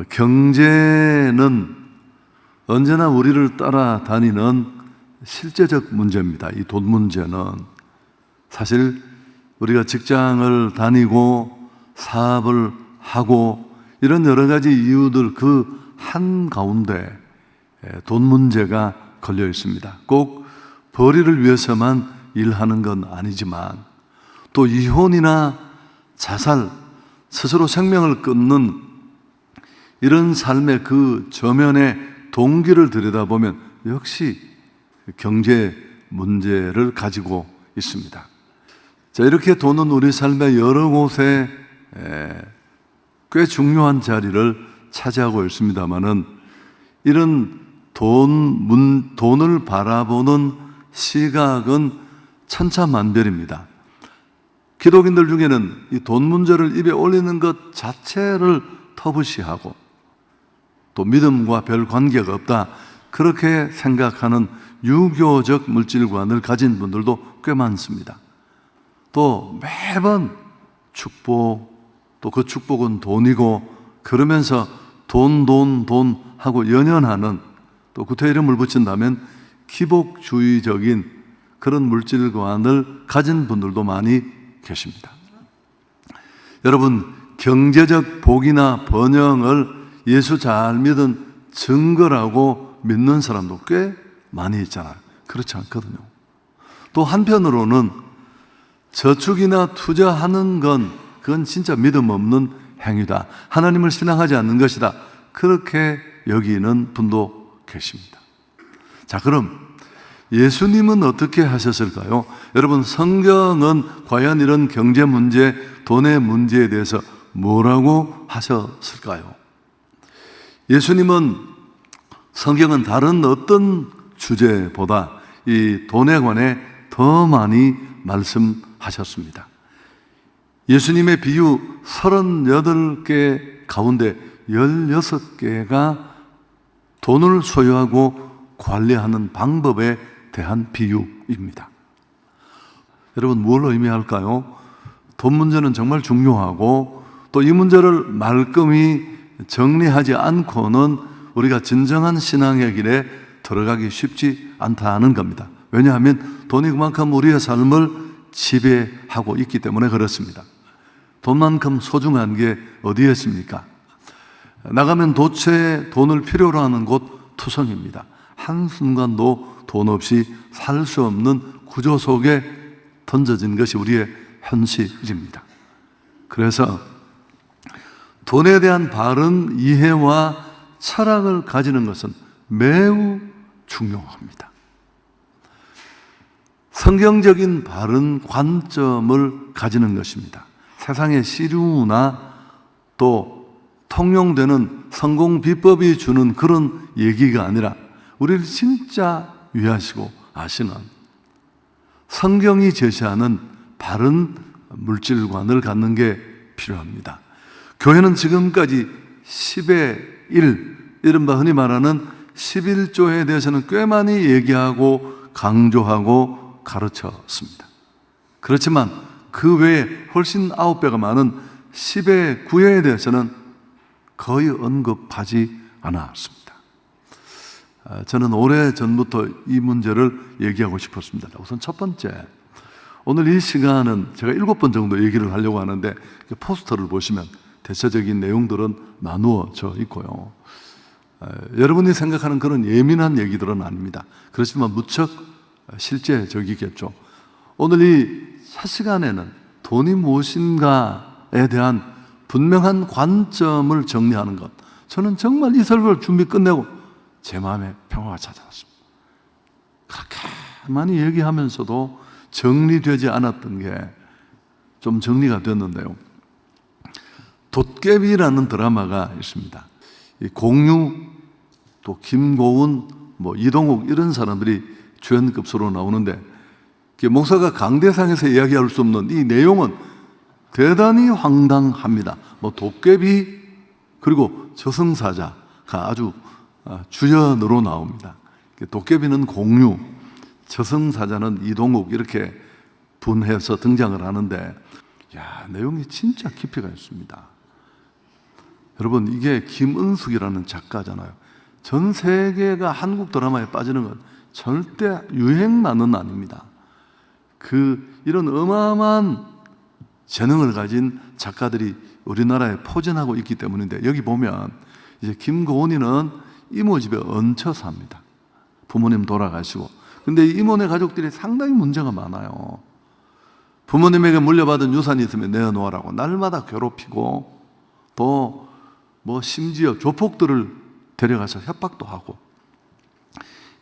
경제는 언제나 우리를 따라다니는 실제적 문제입니다. 이 돈 문제는 사실 우리가 직장을 다니고 사업을 하고 이런 여러 가지 이유들 그 한가운데 돈 문제가 걸려 있습니다. 꼭 벌이를 위해서만 일하는 건 아니지만 또 이혼이나 자살, 스스로 생명을 끊는 이런 삶의 그 저면의 동기를 들여다보면 역시 경제 문제를 가지고 있습니다. 자, 이렇게 돈은 우리 삶의 여러 곳에 꽤 중요한 자리를 차지하고 있습니다만은 이런 돈을 바라보는 시각은 천차만별입니다. 기독인들 중에는 이 돈 문제를 입에 올리는 것 자체를 터부시하고 또 믿음과 별 관계가 없다 그렇게 생각하는 유교적 물질관을 가진 분들도 꽤 많습니다. 또 매번 축복, 또 그 축복은 돈이고 그러면서 돈 하고 연연하는 또 구태 이름을 붙인다면 기복주의적인 그런 물질관을 가진 분들도 많이 계십니다. 여러분, 경제적 복이나 번영을 예수 잘 믿은 증거라고 믿는 사람도 꽤 많이 있잖아요. 그렇지 않거든요. 또 한편으로는 저축이나 투자하는 건 그건 진짜 믿음 없는 행위다. 하나님을 신앙하지 않는 것이다. 그렇게 여기는 분도 계십니다. 자, 그럼 예수님은 어떻게 하셨을까요? 여러분, 성경은 과연 이런 경제 문제, 돈의 문제에 대해서 뭐라고 하셨을까요? 예수님은 성경은 다른 어떤 주제보다 이 돈에 관해 더 많이 말씀하셨습니다. 예수님의 비유 38개 가운데 16개가 돈을 소유하고 관리하는 방법에 대한 비유입니다. 여러분, 뭘 의미할까요? 돈 문제는 정말 중요하고 또 이 문제를 말끔히 정리하지 않고는 우리가 진정한 신앙의 길에 들어가기 쉽지 않다는 겁니다. 왜냐하면 돈이 그만큼 우리의 삶을 지배하고 있기 때문에 그렇습니다. 돈만큼 소중한 게 어디에 있습니까? 나가면 도처에 돈을 필요로 하는 곳 투성입니다. 한순간도 돈 없이 살 수 없는 구조 속에 던져진 것이 우리의 현실입니다. 그래서 돈에 대한 바른 이해와 철학을 가지는 것은 매우 중요합니다. 성경적인 바른 관점을 가지는 것입니다. 세상의 시류나 또 통용되는 성공 비법이 주는 그런 얘기가 아니라 우리를 진짜 위하시고 아시는 성경이 제시하는 바른 물질관을 갖는 게 필요합니다. 교회는 지금까지 10의 1, 이른바 흔히 말하는 11조에 대해서는 꽤 많이 얘기하고 강조하고 가르쳤습니다. 그렇지만 그 외에 훨씬 9배가 많은 10의 9에 대해서는 거의 언급하지 않았습니다. 저는 오래전부터 이 문제를 얘기하고 싶었습니다. 우선 첫 번째, 오늘 이 시간은 제가 7번 정도 얘기를 하려고 하는데 포스터를 보시면 대체적인 내용들은 나누어져 있고요. 여러분이 생각하는 그런 예민한 얘기들은 아닙니다. 그렇지만 무척 실제적이겠죠. 오늘 이 첫 시간에는 돈이 무엇인가에 대한 분명한 관점을 정리하는 것, 저는 정말 이 설교를 준비 끝내고 제 마음에 평화가 찾아왔습니다. 그렇게 많이 얘기하면서도 정리되지 않았던 게 좀 정리가 됐는데요. 돛개비라는 드라마가 있습니다. 이 공유, 또 김고은, 이동욱 이런 사람들이 주연급수로 나오는데 목사가 강대상에서 이야기할 수 없는 이 내용은 대단히 황당합니다. 도깨비 그리고 저승사자가 아주 주연으로 나옵니다. 도깨비는 공유, 저승사자는 이동욱 이렇게 분해서 등장을 하는데 내용이 진짜 깊이가 있습니다. 여러분, 이게 김은숙이라는 작가잖아요. 전 세계가 한국 드라마에 빠지는 건 절대 유행만은 아닙니다. 이런 어마어마한 재능을 가진 작가들이 우리나라에 포진하고 있기 때문인데, 여기 보면 이제 김고은이는 이모 집에 얹혀 삽니다. 부모님 돌아가시고. 근데 이 이모네 가족들이 상당히 문제가 많아요. 부모님에게 물려받은 유산이 있으면 내어놓으라고 날마다 괴롭히고, 또 심지어 조폭들을 데려가서 협박도 하고.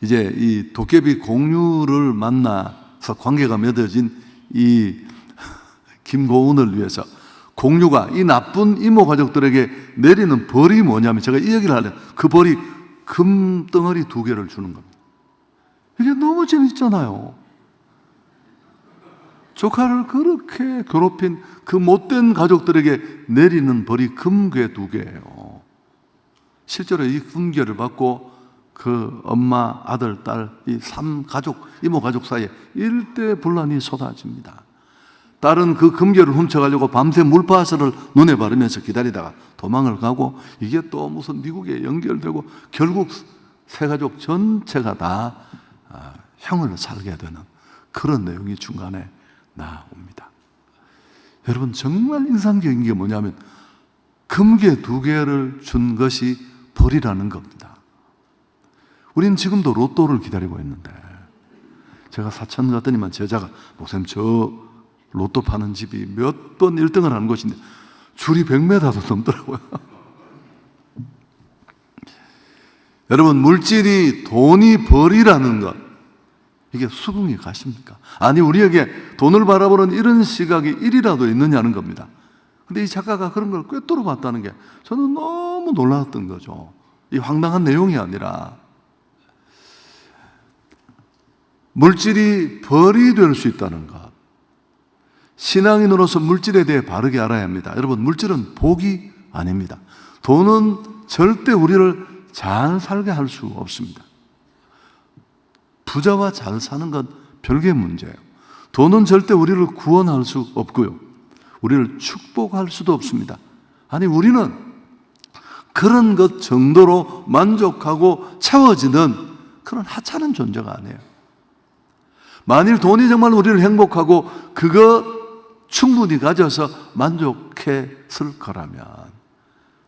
이제 이 도깨비 공유를 만나서 관계가 맺어진 이 김고은을 위해서 공유가 이 나쁜 이모 가족들에게 내리는 벌이 뭐냐면, 제가 이 얘기를 하려면 그 벌이 금덩어리 2개를 주는 겁니다. 이게 너무 재밌잖아요. 조카를 그렇게 괴롭힌 그 못된 가족들에게 내리는 벌이 금괴 2개예요. 실제로 이 금괴를 받고 그 엄마, 아들, 딸, 이 3가족, 이모 가족 사이에 일대분란이 쏟아집니다. 딸은 그 금괴를 훔쳐가려고 밤새 물파스를 눈에 바르면서 기다리다가 도망을 가고, 이게 또 무슨 미국에 연결되고 결국 세 가족 전체가 다 형을 살게 되는 그런 내용이 중간에 나옵니다. 여러분, 정말 인상적인 게 뭐냐면 금괴 2개를 준 것이 벌이라는 겁니다. 우리는 지금도 로또를 기다리고 있는데, 제가 사천 갔더니만 제자가 목사님, 저 로또 파는 집이 몇 번 1등을 하는 곳인데 줄이 100m도 넘더라고요. 여러분, 물질이 돈이 벌이라는 것, 이게 수긍이 가십니까? 아니, 우리에게 돈을 바라보는 이런 시각이 일이라도 있느냐는 겁니다. 근데 이 작가가 그런 걸 꿰뚫어 봤다는 게 저는 너무 놀랐던 거죠. 이 황당한 내용이 아니라, 물질이 벌이 될 수 있다는 것, 신앙인으로서 물질에 대해 바르게 알아야 합니다. 여러분, 물질은 복이 아닙니다. 돈은 절대 우리를 잘 살게 할 수 없습니다. 부자와 잘 사는 건 별개의 문제예요. 돈은 절대 우리를 구원할 수 없고요, 우리를 축복할 수도 없습니다. 아니, 우리는 그런 것 정도로 만족하고 채워지는 그런 하찮은 존재가 아니에요. 만일 돈이 정말 우리를 행복하고 그거 충분히 가져서 만족했을 거라면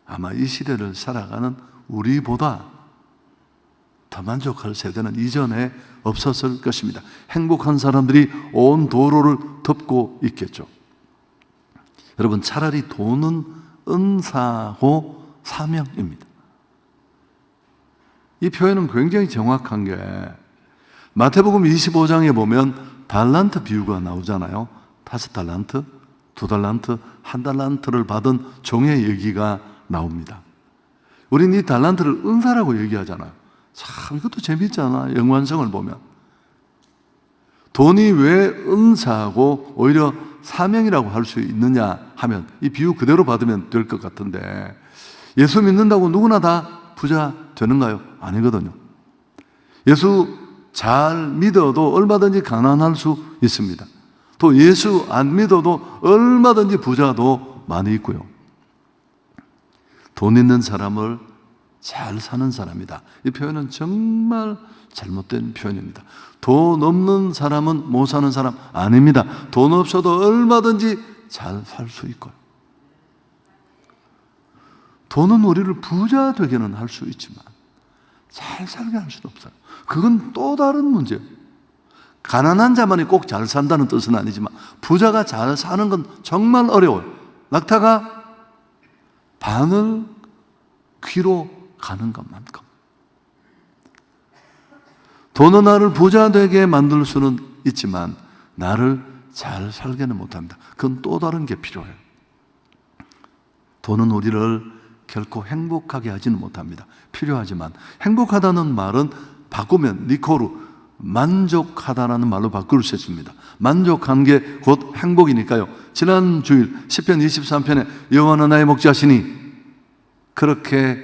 아마 이 시대를 살아가는 우리보다 더 만족할 세대는 이전에 없었을 것입니다. 행복한 사람들이 온 도로를 덮고 있겠죠. 여러분, 차라리 돈은 은사고 사명입니다. 이 표현은 굉장히 정확한 게, 마태복음 25장에 보면 달란트 비유가 나오잖아요. 5달란트, 2달란트, 1달란트를 받은 종의 얘기가 나옵니다. 우리는 이 달란트를 은사라고 얘기하잖아요. 참, 이것도 재밌잖아, 연관성을 보면. 돈이 왜 은사고 오히려 사명이라고 할 수 있느냐 하면, 이 비유 그대로 받으면 될 것 같은데, 예수 믿는다고 누구나 다 부자 되는가요? 아니거든요. 예수 잘 믿어도 얼마든지 가난할 수 있습니다. 또 예수 안 믿어도 얼마든지 부자도 많이 있고요. 돈 있는 사람을 잘 사는 사람이다, 이 표현은 정말 잘못된 표현입니다. 돈 없는 사람은 못 사는 사람 아닙니다. 돈 없어도 얼마든지 잘 살 수 있고요. 돈은 우리를 부자 되게는 할 수 있지만 잘 살게 할 수는 없어요. 그건 또 다른 문제예요. 가난한 자만이 꼭 잘 산다는 뜻은 아니지만 부자가 잘 사는 건 정말 어려워요. 낙타가 바늘 귀로 가는 것만큼. 돈은 나를 부자 되게 만들 수는 있지만 나를 잘 살게는 못합니다. 그건 또 다른 게 필요해요. 돈은 우리를 결코 행복하게 하지는 못합니다. 필요하지만, 행복하다는 말은 바꾸면 니코루, 만족하다라는 말로 바꿀 수 있습니다. 만족한 게 곧 행복이니까요. 지난 주일 시편 23편에 여호와는 나의 목자시니, 그렇게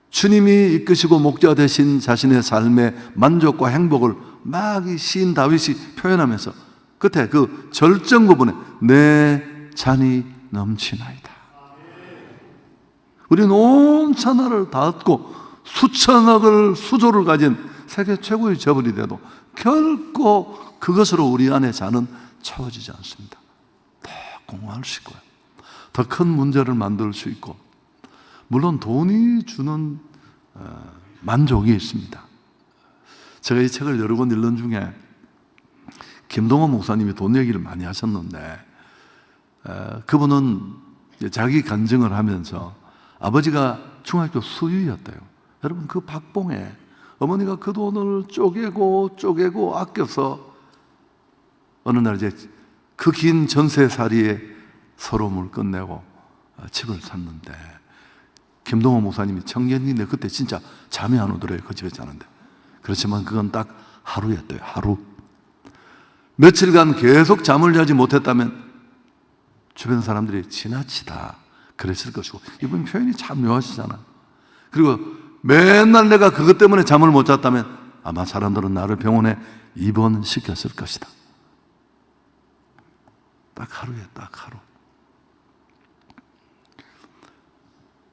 주님이 이끄시고 목자 되신 자신의 삶의 만족과 행복을 막 이 시인 다윗이 표현하면서 끝에 그 절정 부분에 내 잔이 넘치나이다. 우리는 온 천하를 다 얻고 수천억을 수조를 가진 세계 최고의 재벌이 돼도 결코 그것으로 우리 안에 자는 채워지지 않습니다. 더 공허할 수 있고요, 더 큰 문제를 만들 수 있고, 물론 돈이 주는 만족이 있습니다. 제가 이 책을 여러 권 읽는 중에 김동원 목사님이 돈 얘기를 많이 하셨는데, 그분은 자기 간증을 하면서 아버지가 중학교 수유였대요. 여러분, 그 박봉에 어머니가 그 돈을 쪼개고 아껴서 어느 날 이제 그 긴 전세살이에 서러움을 끝내고 집을 샀는데, 김동원 목사님이 청년인데 그때 진짜 잠이 안 오더래요, 그 집에 자는데. 그렇지만 그건 딱 하루였대요, 하루. 며칠간 계속 잠을 자지 못했다면 주변 사람들이 지나치다 그랬을 것이고, 이분 표현이 참 묘하시잖아. 그리고 맨날 내가 그것 때문에 잠을 못 잤다면 아마 사람들은 나를 병원에 입원시켰을 것이다. 딱 하루에, 딱 하루.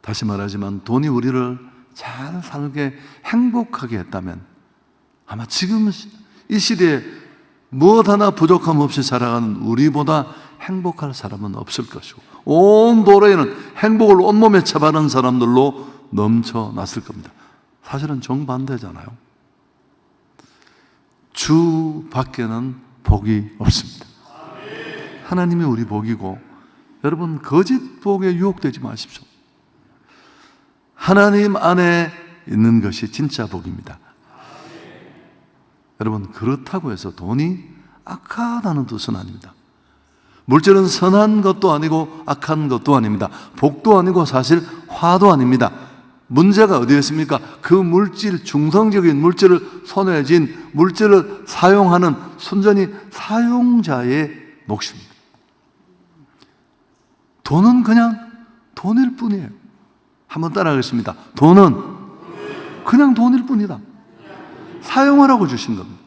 다시 말하지만 돈이 우리를 잘 살게 행복하게 했다면 아마 지금 이 시대에 무엇 하나 부족함 없이 살아가는 우리보다 행복할 사람은 없을 것이고, 온 도로에는 행복을 온몸에 채바른 사람들로 넘쳐났을 겁니다. 사실은 정반대잖아요. 주 밖에는 복이 없습니다. 하나님이 우리 복이고, 여러분 거짓 복에 유혹되지 마십시오. 하나님 안에 있는 것이 진짜 복입니다. 여러분, 그렇다고 해서 돈이 악하다는 뜻은 아닙니다. 물질은 선한 것도 아니고 악한 것도 아닙니다. 복도 아니고 사실 화도 아닙니다. 문제가 어디에 있습니까? 그 물질, 중성적인 물질을 손에 쥔 물질을 사용하는 순전히 사용자의 몫입니다. 돈은 그냥 돈일 뿐이에요. 한번 따라하겠습니다. 돈은 그냥 돈일 뿐이다. 사용하라고 주신 겁니다.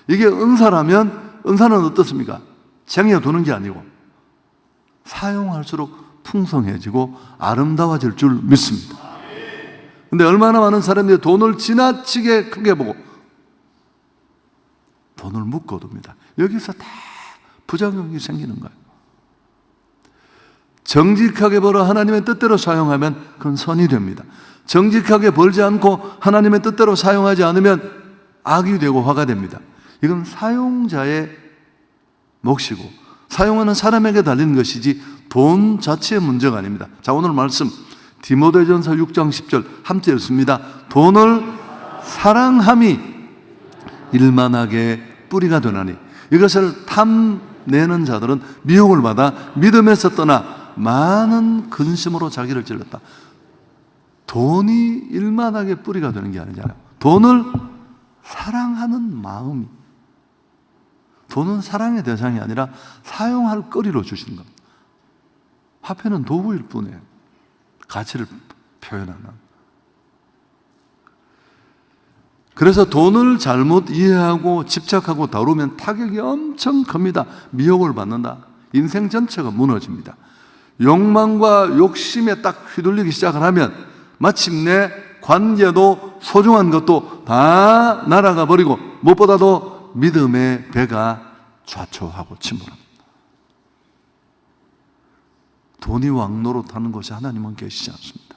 이게 은사라면, 은사는 어떻습니까? 쟁여두는 게 아니고 사용할수록 풍성해지고 아름다워질 줄 믿습니다. 근데 얼마나 많은 사람들이 돈을 지나치게 크게 보고 돈을 묶어둡니다. 여기서 다 부작용이 생기는 거예요. 정직하게 벌어 하나님의 뜻대로 사용하면 그건 선이 됩니다. 정직하게 벌지 않고 하나님의 뜻대로 사용하지 않으면 악이 되고 화가 됩니다. 이건 사용자의 몫이고 사용하는 사람에게 달린 것이지 돈 자체의 문제가 아닙니다. 자, 오늘 말씀 디모데전서 6장 10절 함께 읽습니다. 돈을 사랑함이 일만하게 뿌리가 되나니 이것을 탐내는 자들은 미혹을 받아 믿음에서 떠나 많은 근심으로 자기를 찔렀다. 돈이 일만하게 뿌리가 되는 게 아니잖아요. 돈을 사랑하는 마음이, 돈은 사랑의 대상이 아니라 사용할 거리로 주시는 겁니다. 화폐는 도구일 뿐이에요. 가치를 표현하는. 그래서 돈을 잘못 이해하고 집착하고 다루면 타격이 엄청 큽니다. 미혹을 받는다. 인생 전체가 무너집니다. 욕망과 욕심에 딱 휘둘리기 시작을 하면 마침내 관계도 소중한 것도 다 날아가 버리고 무엇보다도 믿음의 배가 좌초하고 침몰합니다. 돈이 왕노릇하는 곳이 하나님은 계시지 않습니다.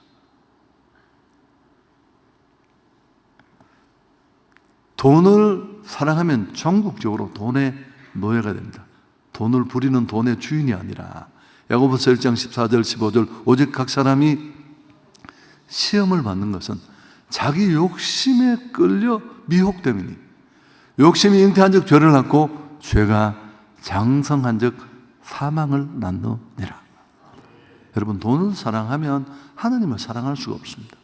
돈을 사랑하면 전국적으로 돈의 노예가 됩니다. 돈을 부리는 돈의 주인이 아니라 야고보서 1장 14절 15절 오직 각 사람이 시험을 받는 것은 자기 욕심에 끌려 미혹됨이니 욕심이 잉태한 즉 죄를 낳고 죄가 장성한 즉 사망을 낳느니라. 여러분, 돈을 사랑하면 하나님을 사랑할 수가 없습니다.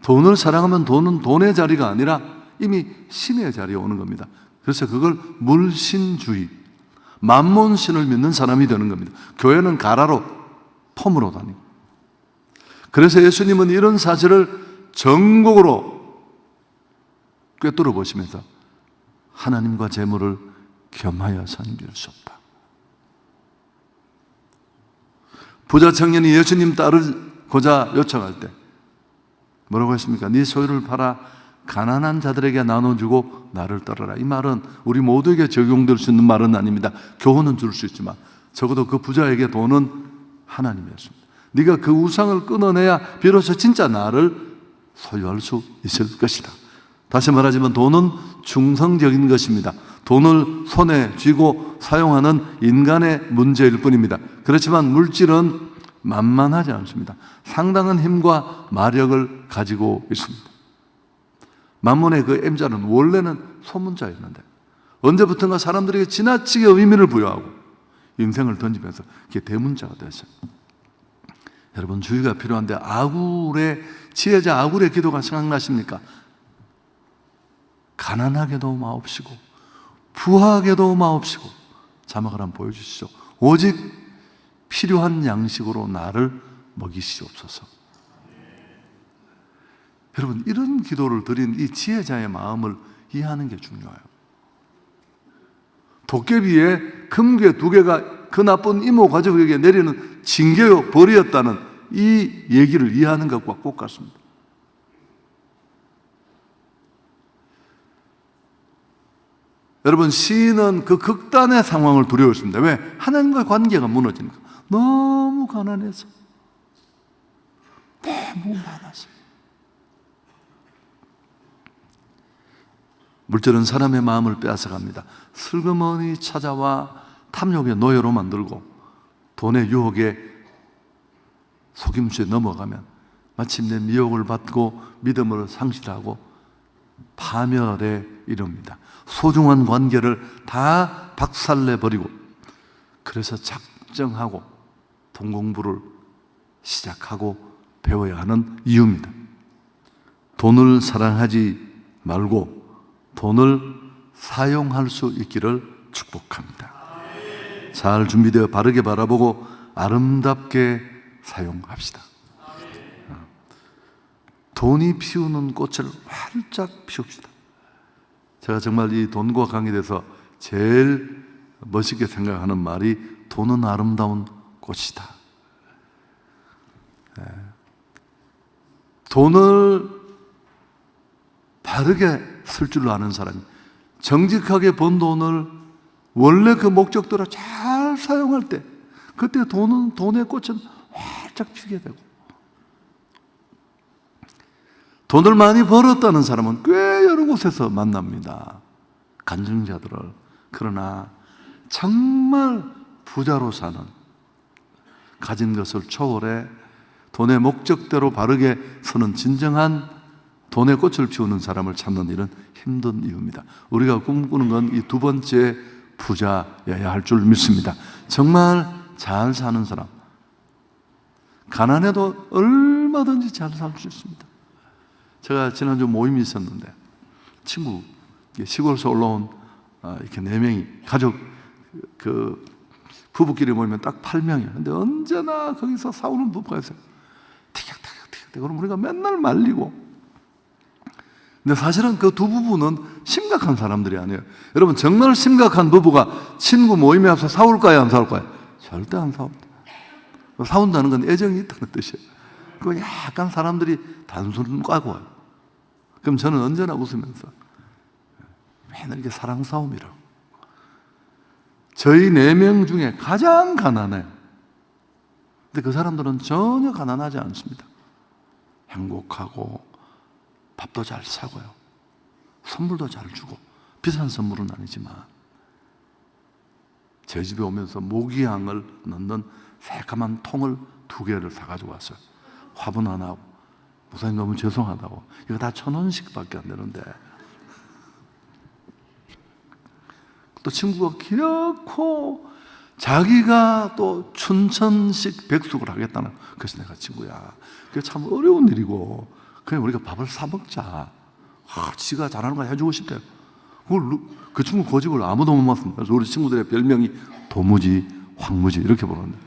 돈을 사랑하면 돈은 돈의 자리가 아니라 이미 신의 자리에 오는 겁니다. 그래서 그걸 물신주의, 만몬신을 믿는 사람이 되는 겁니다. 교회는 가라로, 폼으로 다니고. 그래서 예수님은 이런 사실을 전국으로 꿰뚫어 보시면서 하나님과 재물을 겸하여 섬길 수 없다. 부자 청년이 예수님 고자 요청할 때 뭐라고 했습니까? 네 소유를 팔아 가난한 자들에게 나눠주고 나를 따르라. 이 말은 우리 모두에게 적용될 수 있는 말은 아닙니다. 교훈은 줄 수 있지만 적어도 그 부자에게 돈은 하나님이었습니다. 네가 그 우상을 끊어내야 비로소 진짜 나를 소유할 수 있을 것이다. 다시 말하자면 돈은 중성적인 것입니다. 돈을 손에 쥐고 사용하는 인간의 문제일 뿐입니다. 그렇지만 물질은 만만하지 않습니다. 상당한 힘과 마력을 가지고 있습니다. 만문의 그 M자는 원래는 소문자였는데 언제부턴가 사람들에게 지나치게 의미를 부여하고 인생을 던지면서 그게 대문자가 됐어요. 여러분, 주의가 필요한데 지혜자 아굴의 기도가 생각나십니까? 가난하게도 마옵시고 부하게도 마옵시고 자막을 한번 보여주시죠. 오직 필요한 양식으로 나를 먹이시옵소서. 여러분, 이런 기도를 드린 이 지혜자의 마음을 이해하는 게 중요해요. 도깨비의 금괴 2개가 그 나쁜 이모 가족에게 내리는 징계요 벌이었다는 이 얘기를 이해하는 것과 꼭 같습니다. 여러분, 시인은 그 극단의 상황을 두려워했습니다. 왜? 하나님과의 관계가 무너지니까. 너무 가난해서, 너무 많아서. 물질은 사람의 마음을 빼앗아갑니다. 슬그머니 찾아와 탐욕의 노예로 만들고 돈의 유혹에 속임수에 넘어가면 마침내 미혹을 받고 믿음을 상실하고 파멸에 이릅니다. 소중한 관계를 다 박살내버리고 그래서 작정하고 돈 공부를 시작하고 배워야 하는 이유입니다. 돈을 사랑하지 말고 돈을 사용할 수 있기를 축복합니다. 잘 준비되어 바르게 바라보고 아름답게 사용합시다. 돈이 피우는 꽃을 활짝 피웁시다. 제가 정말 이 돈과 관계돼서 제일 멋있게 생각하는 말이 돈은 아름다운 꽃이다. 돈을 바르게 쓸 줄 아는 사람이 정직하게 번 돈을 원래 그 목적대로 잘 사용할 때 그때 돈의 꽃은 활짝 피게 되고, 돈을 많이 벌었다는 사람은 꽤 여러 곳에서 만납니다. 간증자들을. 그러나 정말 부자로 사는, 가진 것을 초월해 돈의 목적대로 바르게 서는 진정한 돈의 꽃을 피우는 사람을 찾는 일은 힘든 이유입니다. 우리가 꿈꾸는 건 이 2번째 부자여야 할 줄 믿습니다. 정말 잘 사는 사람, 가난해도 얼마든지 잘 살 수 있습니다. 제가 지난주 모임이 있었는데 친구, 시골에서 올라온 이렇게 4명이 가족, 그 부부끼리 모이면 딱 8명이에요. 근데 언제나 거기서 싸우는 부부가 있어요. 티격태격. 그럼 우리가 맨날 말리고. 근데 사실은 그 2 부부는 심각한 사람들이 아니에요. 여러분, 정말 심각한 부부가 친구 모임에 와서 싸울까요, 안 싸울까요? 절대 안 싸웁니다. 싸운다는 건 애정이 있다는 뜻이에요. 그 약간 사람들이 단순 까고 와요. 그럼 저는 언제나 웃으면서 맨날 이렇게 사랑 싸움이라고. 저희 4명 중에 가장 가난해요. 근데 그 사람들은 전혀 가난하지 않습니다. 행복하고 밥도 잘 사고요, 선물도 잘 주고. 비싼 선물은 아니지만 저희 집에 오면서 모기향을 넣는 새까만 통을 2개를 사가지고 왔어요. 화분 하나 하고, 목사님 너무 죄송하다고, 이거 다 1,000원씩 밖에 안 되는데. 또 친구가 기어코 자기가 또 춘천식 백숙을 하겠다는. 그래서 내가, 친구야, 그게 참 어려운 일이고 그냥 우리가 밥을 사 먹자. 지가 잘하는 거 해주고 싶대요. 그 친구 고집을 아무도 못 맞습니다. 그래서 우리 친구들의 별명이 도무지, 황무지 이렇게 부르는데,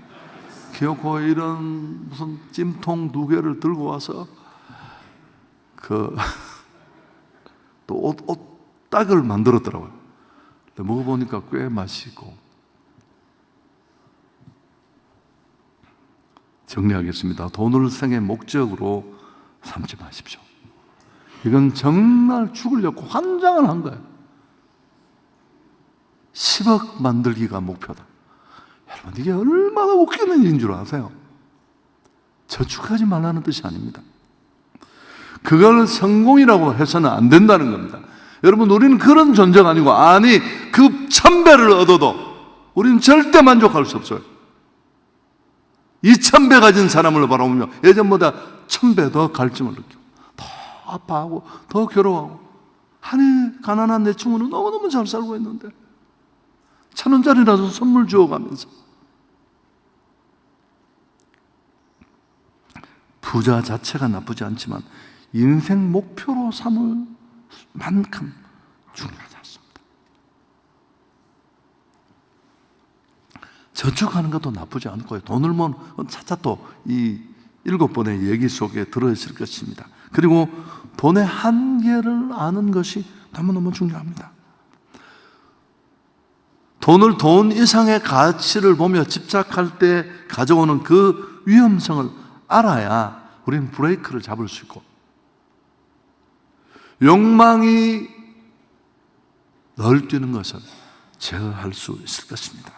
기어코 이런 무슨 찜통 2개를 들고 와서 또 옷딱을 만들었더라고요. 근데 먹어보니까 꽤 맛있고, 정리하겠습니다. 돈을 생의 목적으로 삼지 마십시오. 이건 정말 죽으려고 환장을 한 거예요. 10억 만들기가 목표다. 여러분, 이게 얼마나 웃기는 일인 줄 아세요? 저축하지 말라는 뜻이 아닙니다. 그걸 성공이라고 해서는 안 된다는 겁니다. 여러분, 우리는 그런 존재가 아니고, 아니, 그 1000배를 얻어도 우리는 절대 만족할 수 없어요. 2000배 가진 사람을 바라보며 예전보다 1000배 더 갈증을 느끼고, 더 아파하고, 더 괴로워하고, 아니, 가난한 내 친구는 너무너무 잘 살고 있는데 1000원짜리라도 선물 주어가면서. 부자 자체가 나쁘지 않지만 인생 목표로 삼을 만큼 중요하지 않습니다. 저축하는 것도 나쁘지 않고요. 돈을 모으는 차차 또 이 7번의 얘기 속에 들어있을 것입니다. 그리고 돈의 한계를 아는 것이 너무너무 중요합니다. 돈을 돈 이상의 가치를 보며 집착할 때 가져오는 그 위험성을 알아야 우리는 브레이크를 잡을 수 있고, 욕망이 널뛰는 것을 제어할 수 있을 것입니다.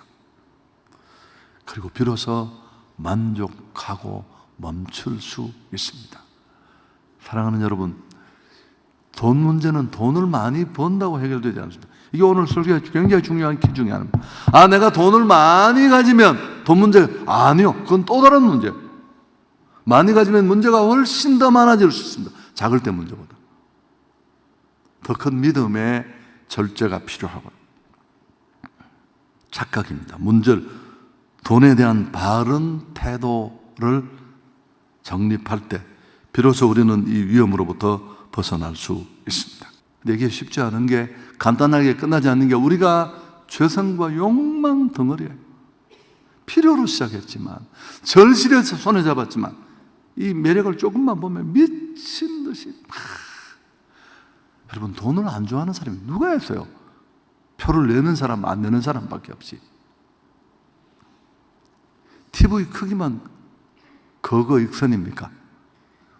그리고 비로소 만족하고 멈출 수 있습니다. 사랑하는 여러분, 돈 문제는 돈을 많이 번다고 해결되지 않습니다. 이게 오늘 설교의 굉장히 중요한 키 중에 하나입니다. 아, 내가 돈을 많이 가지면 돈 문제, 아니요. 그건 또 다른 문제예요. 많이 가지면 문제가 훨씬 더 많아질 수 있습니다. 작을 때 문제보다. 더 큰 믿음의 절제가 필요하고, 착각입니다. 문제를, 돈에 대한 바른 태도를 정립할 때 비로소 우리는 이 위험으로부터 벗어날 수 있습니다. 근데 이게 쉽지 않은 게, 간단하게 끝나지 않는 게, 우리가 죄성과 욕망 덩어리예요. 필요로 시작했지만, 절실해서 손에 잡았지만, 이 매력을 조금만 보면 미친 듯이 여러분, 돈을 안 좋아하는 사람이 누가 있어요? 표를 내는 사람, 안 내는 사람밖에 없지. TV 크기만 거거 익선입니까?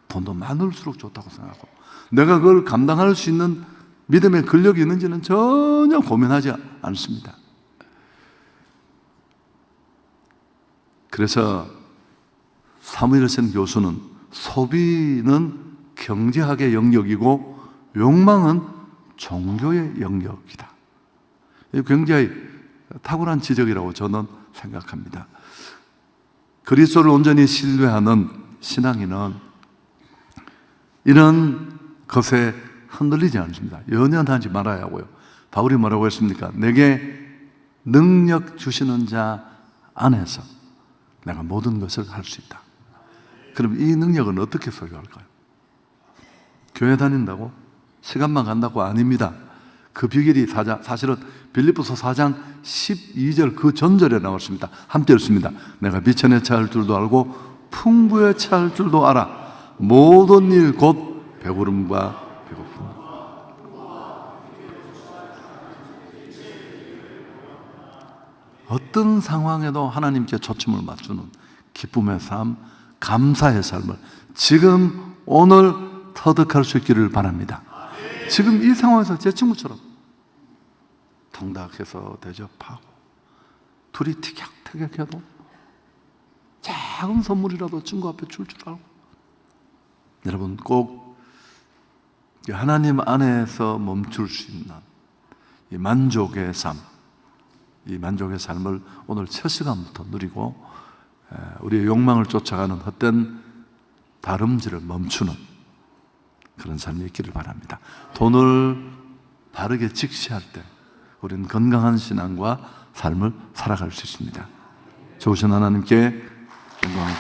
돈도 많을수록 좋다고 생각하고, 내가 그걸 감당할 수 있는 믿음의 근력이 있는지는 전혀 고민하지 않습니다. 그래서 사무엘선 교수는 소비는 경제학의 영역이고 욕망은 종교의 영역이다. 굉장히 탁월한 지적이라고 저는 생각합니다. 그리스도를 온전히 신뢰하는 신앙인은 이런 것에 흔들리지 않습니다. 연연하지 말아야 하고요. 바울이 뭐라고 했습니까? 내게 능력 주시는 자 안에서 내가 모든 것을 할 수 있다. 그럼 이 능력은 어떻게 소유할까요? 교회 다닌다고? 시간만 간다고? 아닙니다. 그 비결이 사실은 빌립보서 4장 12절 그 전절에 나왔습니다. 함께 읽습니다. 내가 미천에 처할 줄도 알고 풍부에 처할 줄도 알아. 모든 일 곧 배부름과 배고픔. 어떤 상황에도 하나님께 초점을 맞추는 기쁨의 삶, 감사의 삶을 지금 오늘 터득할 수 있기를 바랍니다. 지금 이 상황에서 제 친구처럼 통닭해서 대접하고 둘이 티격태격해도 작은 선물이라도 친구 앞에 줄 줄 알고, 여러분 꼭 하나님 안에서 멈출 수 있는 이 만족의 삶, 이 만족의 삶을 오늘 첫 시간부터 누리고 우리의 욕망을 쫓아가는 헛된 다름질을 멈추는 그런 삶이 있기를 바랍니다. 돈을 바르게 직시할 때 우리는 건강한 신앙과 삶을 살아갈 수 있습니다. 좋으신 하나님께 영광을